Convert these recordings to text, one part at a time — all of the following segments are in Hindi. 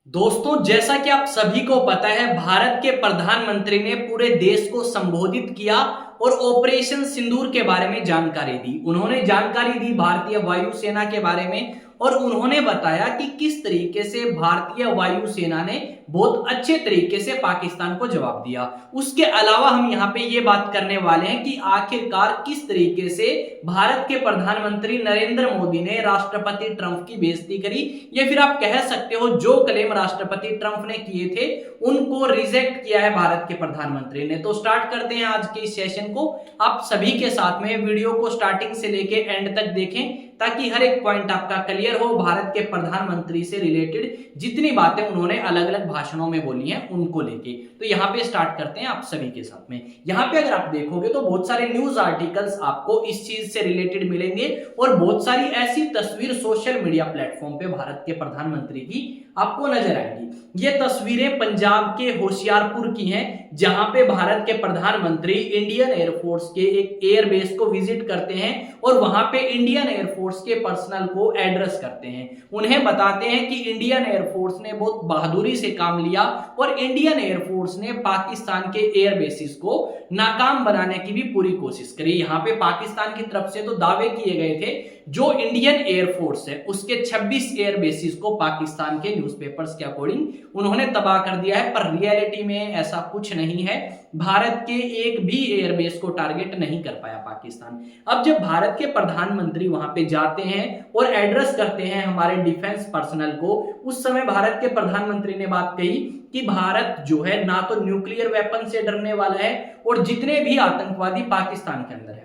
दोस्तों, जैसा कि आप सभी को पता है, भारत के प्रधानमंत्री ने पूरे देश को संबोधित किया और ऑपरेशन सिंदूर के बारे में जानकारी दी। उन्होंने जानकारी दी भारतीय वायुसेना के बारे में और उन्होंने बताया कि किस तरीके से भारतीय वायुसेना ने बहुत अच्छे तरीके से पाकिस्तान को जवाब दिया। उसके अलावा हम यहाँ पे ये बात करने वाले हैं कि आखिरकार किस तरीके से भारत के प्रधानमंत्री नरेंद्र मोदी ने राष्ट्रपति ट्रंप की बेइज्जती करी, या फिर आप कह सकते हो जो क्लेम राष्ट्रपति ट्रंप ने किए थे उनको रिजेक्ट किया है भारत के प्रधानमंत्री ने। तो स्टार्ट करते हैं आज के इस सेशन को। आप सभी के साथ में वीडियो को स्टार्टिंग से लेके एंड तक देखें ताकि हर एक पॉइंट आपका क्लियर हो। भारत के प्रधानमंत्री से रिलेटेड जितनी बातें उन्होंने अलग अलग भाषणों में बोली हैं उनको लेके। तो यहाँ पे स्टार्ट करते हैं आप सभी के साथ में। यहाँ पे अगर आप देखोगे तो बहुत सारे न्यूज आर्टिकल्स आपको इस चीज से रिलेटेड मिलेंगे और बहुत सारी ऐसी तस्वीर सोशल मीडिया प्लेटफॉर्म पे भारत के प्रधानमंत्री की आपको नजर आएगी। ये तस्वीरें पंजाब के होशियारपुर की हैं, जहां पे भारत के प्रधानमंत्री इंडियन एयरफोर्स के एक एयरबेस को विजिट करते हैं और वहां पे इंडियन एयरफोर्स के पर्सनल को एड्रेस करते हैं। उन्हें बताते हैं कि इंडियन एयरफोर्स ने बहुत बहादुरी से काम लिया और इंडियन एयरफोर्स ने पाकिस्तान के एयरबेसिस को नाकाम बनाने की भी पूरी कोशिश करी। यहाँ पे पाकिस्तान की तरफ से तो दावे किए गए थे, जो इंडियन एयरफोर्स है उसके 26 एयरबेसिस को पाकिस्तान के न्यूज़पेपर्स के अकॉर्डिंग उन्होंने तबाह कर दिया है, पर रियलिटी में ऐसा कुछ नहीं है। भारत के एक भी एयरबेस को टारगेट नहीं कर पाया पाकिस्तान। अब जब भारत के प्रधानमंत्री वहां पे जाते हैं और एड्रेस करते हैं हमारे डिफेंस पर्सनल को, उस समय भारत के प्रधानमंत्री ने बात कही कि भारत जो है ना तो न्यूक्लियर वेपन से डरने वाला है और जितने भी आतंकवादी पाकिस्तान के अंदर हैं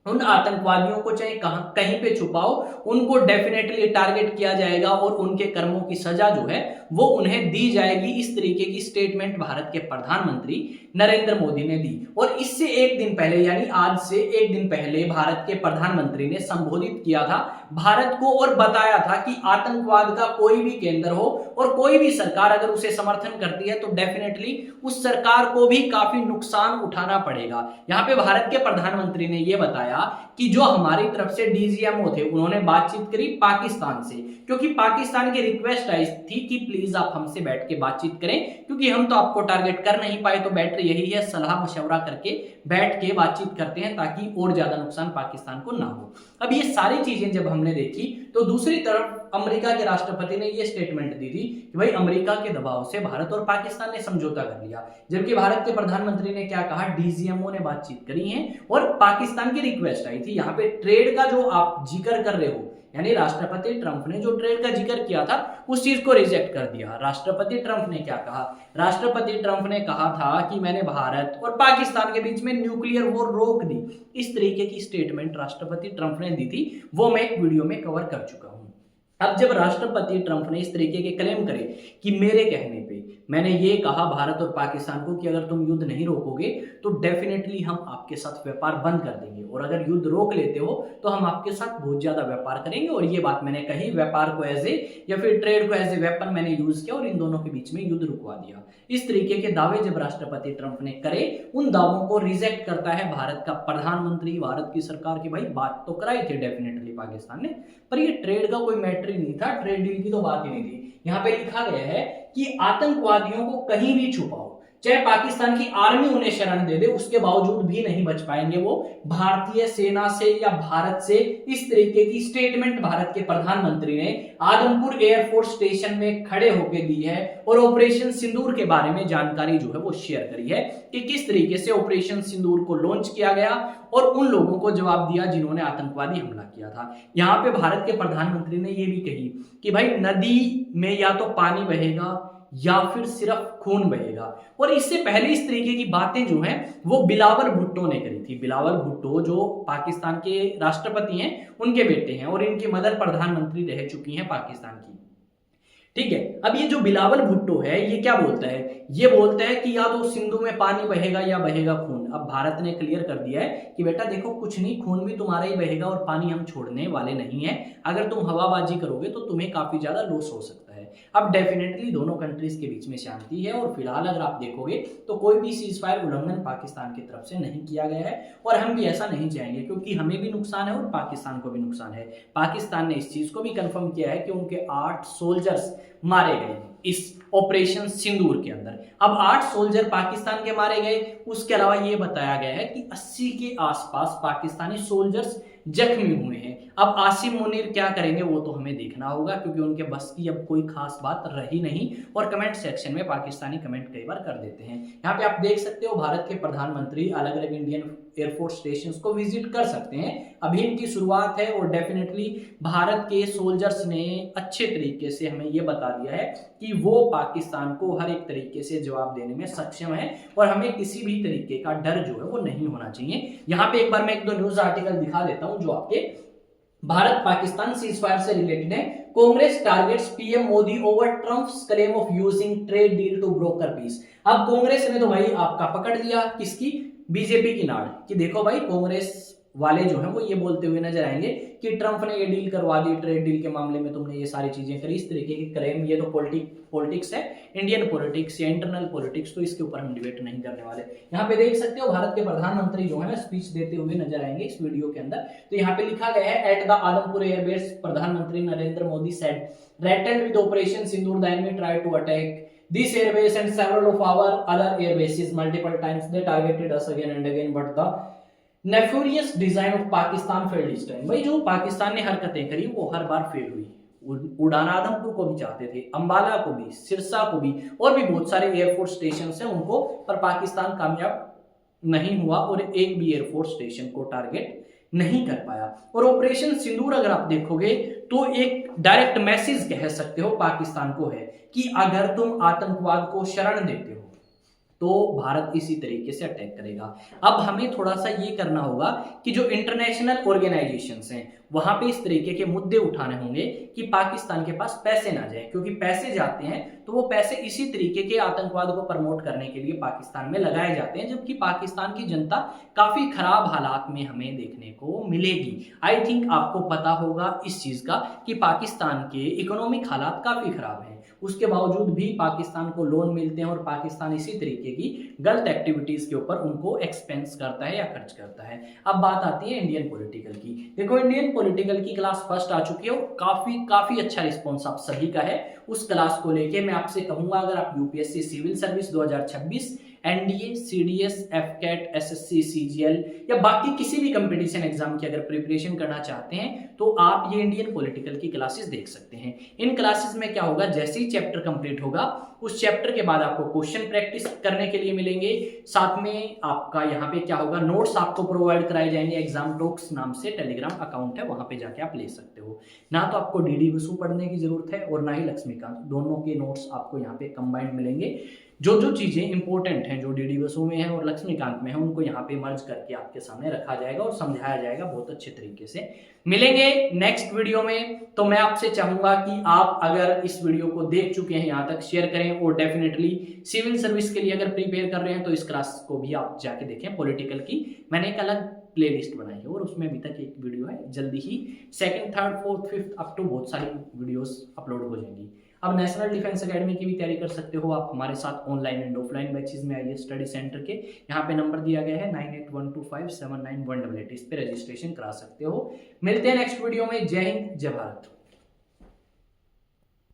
उन आतंकवादियों को चाहे कहीं पे छुपाओ, उनको डेफिनेटली टारगेट किया जाएगा और उनके कर्मों की सजा जो है वो उन्हें दी जाएगी। इस तरीके की स्टेटमेंट भारत के प्रधानमंत्री नरेंद्र मोदी ने दी। और इससे एक दिन पहले यानी आज से एक दिन पहले भारत के प्रधानमंत्री ने संबोधित किया था भारत को और बताया था कि आतंकवाद का कोई भी केंद्र हो और कोई भी सरकार अगर उसे समर्थन करती है तो डेफिनेटली उस सरकार को भी काफी नुकसान उठाना पड़ेगा। यहाँ पे भारत के प्रधानमंत्री ने यह बताया कि जो हमारी तरफ से डीजीएमओ थे उन्होंने बातचीत करी पाकिस्तान से, क्योंकि पाकिस्तान की रिक्वेस्ट आई थी कि प्लीज आप हमसे बैठ के बातचीत करें, क्योंकि हम तो आपको टारगेट कर नहीं पाए। तो बेटर यही है सलाह मशवरा करके बैठ के बातचीत करते हैं ताकि और ज्यादा नुकसान पाकिस्तान को ना हो। अब ये सारी चीजें जब हमने देखी तो दूसरी तरफ अमेरिका के राष्ट्रपति ने ये स्टेटमेंट दी थी कि भाई अमेरिका के दबाव से भारत और पाकिस्तान ने समझौता कर लिया, जबकि भारत के प्रधानमंत्री ने क्या कहा, डीजीएमओ ने बातचीत करी है और पाकिस्तान की रिक्वेस्ट आई थी। यहाँ पे ट्रेड का जो आप जिक्र कर रहे हो, यानी राष्ट्रपति ट्रंप ने जो ट्रेड का जिक्र किया था उस चीज को रिजेक्ट कर दिया। राष्ट्रपति ट्रंप ने क्या कहा, राष्ट्रपति ट्रंप ने कहा था कि मैंने भारत और पाकिस्तान के बीच में न्यूक्लियर वॉर रोक दी। इस तरीके की स्टेटमेंट राष्ट्रपति ट्रंप ने दी थी, वो मैं एक वीडियो में कवर कर चुका हूं। अब जब राष्ट्रपति ट्रंप ने इस तरीके के क्लेम करे कि मेरे कहने पे मैंने ये कहा भारत और पाकिस्तान को कि अगर तुम युद्ध नहीं रोकोगे तो डेफिनेटली हम आपके साथ व्यापार बंद कर देंगे, और अगर युद्ध रोक लेते हो तो हम आपके साथ बहुत ज्यादा व्यापार करेंगे, और ये बात मैंने कही, व्यापार को एज ए या फिर ट्रेड को एज ए वेपन मैंने यूज किया और इन दोनों के बीच में युद्ध रुकवा दिया। इस तरीके के दावे जब राष्ट्रपति ट्रंप ने करे, उन दावों को रिजेक्ट करता है भारत का प्रधानमंत्री, भारत की सरकार की भाई बात तो कराई थी डेफिनेटली पाकिस्तान ने, पर ये ट्रेड का कोई मैटर ही नहीं था, ट्रेड डील की तो बात ही नहीं थी। यहाँ पे लिखा गया है कि आतंकवादियों को कहीं भी छुपाओ, चाहे पाकिस्तान की आर्मी उन्हें शरण दे दे, उसके बावजूद भी नहीं बच पाएंगे वो भारतीय सेना से या भारत से। इस तरीके की स्टेटमेंट भारत के प्रधानमंत्री ने आदमपुर एयरफोर्स स्टेशन में खड़े होकर दी है और ऑपरेशन सिंदूर के बारे में जानकारी जो है वो शेयर करी है कि किस तरीके से ऑपरेशन सिंदूर को लॉन्च किया गया और उन लोगों को जवाब दिया जिन्होंने आतंकवादी हमला किया था। यहाँ पे भारत के प्रधानमंत्री ने यह भी कही कि भाई नदी में या तो पानी बहेगा या फिर सिर्फ खून बहेगा। और इससे पहले इस तरीके की बातें जो हैं वो बिलावल भुट्टो ने करी थी। बिलावल भुट्टो जो पाकिस्तान के राष्ट्रपति हैं उनके बेटे हैं और इनकी मदर प्रधानमंत्री रह चुकी हैं पाकिस्तान की, ठीक है। अब ये जो बिलावल भुट्टो है ये क्या बोलता है, ये बोलता है कि या तो सिंधु में पानी बहेगा या बहेगा खून। अब भारत ने क्लियर कर दिया है कि बेटा देखो कुछ नहीं, खून भी तुम्हारा ही बहेगा और पानी हम छोड़ने वाले नहीं है। अगर तुम हवाबाजी करोगे तो तुम्हें काफी ज्यादा लॉस हो सकता है। अब डेफिनेटली दोनों कंट्रीज के बीच में शांति है और फिलहाल अगर आप देखोगे तो कोई भी सीज फायर उल्लंघन पाकिस्तान की तरफ से नहीं किया गया है और हम भी ऐसा नहीं चाहेंगे, क्योंकि हमें भी नुकसान है और पाकिस्तान को भी नुकसान है। पाकिस्तान ने इस चीज को भी कंफर्म किया है कि उनके 8 सोल्जर्स मारे गए हैं। इस ऑपरेशन सिंदूर के अंदर। अब 8 सोल्जर पाकिस्तान के मारे गए, उसके अलावा ये बताया गया है कि 80 के आसपास पाकिस्तानी सोल्जर्स जख्मी हुए हैं। अब आसिम मुनीर क्या करेंगे वो तो हमें देखना होगा, क्योंकि उनके बस की अब कोई खास बात रही नहीं, और कमेंट सेक्शन में पाकिस्तानी कमेंट कई बार कर देते हैं। यहाँ पे आप देख सकते हो भारत के प्रधानमंत्री अलग अलग इंडियन एयरफोर्स स्टेशन को विजिट कर सकते हैं। अभी इनकी शुरुआत है और डेफिनेटली भारत के सोल्जर्स ने अच्छे तरीके से हमें ये बता दिया है कि वो पाकिस्तान को हर एक तरीके से जवाब देने में सक्षम है, और हमें किसी भी तरीके का डर जो है वो नहीं होना चाहिए। यहाँ पे एक बार मैं एक दो न्यूज आर्टिकल दिखा देता हूं जो आपके भारत पाकिस्तान सीजफायर से रिलेटेड है। Congress targets PM Modi over Trump's claim of using trade deal to broker peace. अब कांग्रेस ने तो भाई आपका पकड़ लिया, किसकी? बीजेपी की नाड़, कि देखो भाई कांग्रेस वाले जो हैं वो ये बोलते हुए नजर आएंगे कि ट्रंप ने ये डील करवा दी, ट्रेड डील के मामले में तुमने ये सारी चीजें करी, इस तरीके की क्लेम। ये तो पॉलिटिक्स है, इंडियन पॉलिटिक्स या इंटरनल पॉलिटिक्स, तो इसके ऊपर हम डिबेट नहीं करने वाले। यहाँ पे देख सकते हो भारत के प्रधानमंत्री जो है स्पीच देते हुए नजर आएंगे इस वीडियो के अंदर। तो यहाँ पे लिखा गया है, एट द आदमपुर एयरबेस प्रधानमंत्री Narendra Modi said threatened with Operation Sindoor the enemy tried to attack this airbase and several of our other airbases multiple times. They targeted us again and again, but the nefarious design of Pakistan failed this time. भाई जो पाकिस्तान ने हरकतें करी वो हर बार फेल हुई। उड़ाना आदमपुर को भी चाहते थे, अंबाला को भी, सिरसा को भी, और भी बहुत सारे एयरफोर्स स्टेशन हैं उनको, पर पाकिस्तान कामयाब नहीं हुआ और एक भी एयरफोर्स स्टेशन को टारगेट नहीं कर पाया। और ऑपरेशन सिंदूर अगर आप देखोगे तो एक डायरेक्ट मैसेज कह सकते हो पाकिस्तान को है कि अगर तुम आतंकवाद को शरण देते हो तो भारत इसी तरीके से अटैक करेगा। अब हमें थोड़ा सा ये करना होगा कि जो इंटरनेशनल ऑर्गेनाइजेशंस हैं वहां पे इस तरीके के मुद्दे उठाने होंगे कि पाकिस्तान के पास पैसे ना जाए, क्योंकि पैसे जाते हैं तो वो पैसे इसी तरीके के आतंकवाद को प्रमोट करने के लिए पाकिस्तान में लगाए जाते हैं, जबकि पाकिस्तान की जनता काफी खराब हालात में हमें देखने को मिलेगी। आई थिंक आपको पता होगा इस चीज का कि पाकिस्तान के इकोनॉमिक हालात काफी खराब हैं, उसके बावजूद भी पाकिस्तान को लोन मिलते हैं और पाकिस्तान इसी तरीके की गलत एक्टिविटीज के ऊपर उनको एक्सपेंस करता है या खर्च करता है। अब बात आती है इंडियन पॉलिटिकल की। देखो इंडियन पॉलिटिकल की क्लास फर्स्ट आ चुकी है और काफी अच्छा रिस्पॉन्स आप सभी का है। उस क्लास को लेके मैं आपसे कहूंगा, अगर आप UPSC civil service 2026, NDA, CDS, AFCAT, SSC, CGL या बाकी किसी भी कंपटीशन एग्जाम की अगर प्रिपरेशन करना चाहते हैं तो आप ये इंडियन पॉलिटिकल की क्लासेस देख सकते हैं। इन क्लासेस में क्या होगा, जैसे ही चैप्टर कंप्लीट होगा उस चैप्टर के बाद आपको क्वेश्चन प्रैक्टिस करने के लिए मिलेंगे, साथ में आपका यहाँ पे क्या होगा, नोट्स आपको प्रोवाइड कराए जाएंगे। एग्जाम टॉक्स नाम से टेलीग्राम अकाउंट है, वहां पे जाके आप ले सकते हो। ना तो आपको डीडी बसु पढ़ने की जरूरत है और ना ही लक्ष्मीकांत, दोनों के नोट्स आपको यहाँ पे कंबाइंड मिलेंगे। जो चीजें इंपॉर्टेंट हैं जो डीडी बसु में है और लक्ष्मीकांत में है उनको यहाँ पे मर्ज करके आपके सामने रखा जाएगा और समझाया जाएगा बहुत अच्छे तरीके से। मिलेंगे नेक्स्ट वीडियो में। तो मैं आपसे चाहूंगा कि आप अगर इस वीडियो को देख चुके हैं यहाँ तक शेयर करें, और डेफिनेटली सिविल सर्विस के लिए अगर प्रिपेयर कर रहे हैं तो इस क्लास को भी आप जाके देखें। पॉलिटिकल की मैंने एक अलग प्लेलिस्ट बनाई है और उसमें अभी तक एक वीडियो है, जल्दी ही 2nd, 3rd, 4th, 5th up to बहुत सारी वीडियोस अपलोड हो जाएंगी। अब नेशनल डिफेंस एकेडमी की भी तैयारी कर सकते हो आप हमारे साथ ऑनलाइन एंड ऑफलाइन बैचेज में। आइए स्टडी सेंटर के यहाँ पे नंबर दिया गया है 9812579188, इस पे रजिस्ट्रेशन करा सकते हो। मिलते हैं नेक्स्ट वीडियो में। जय हिंद, जय भारत।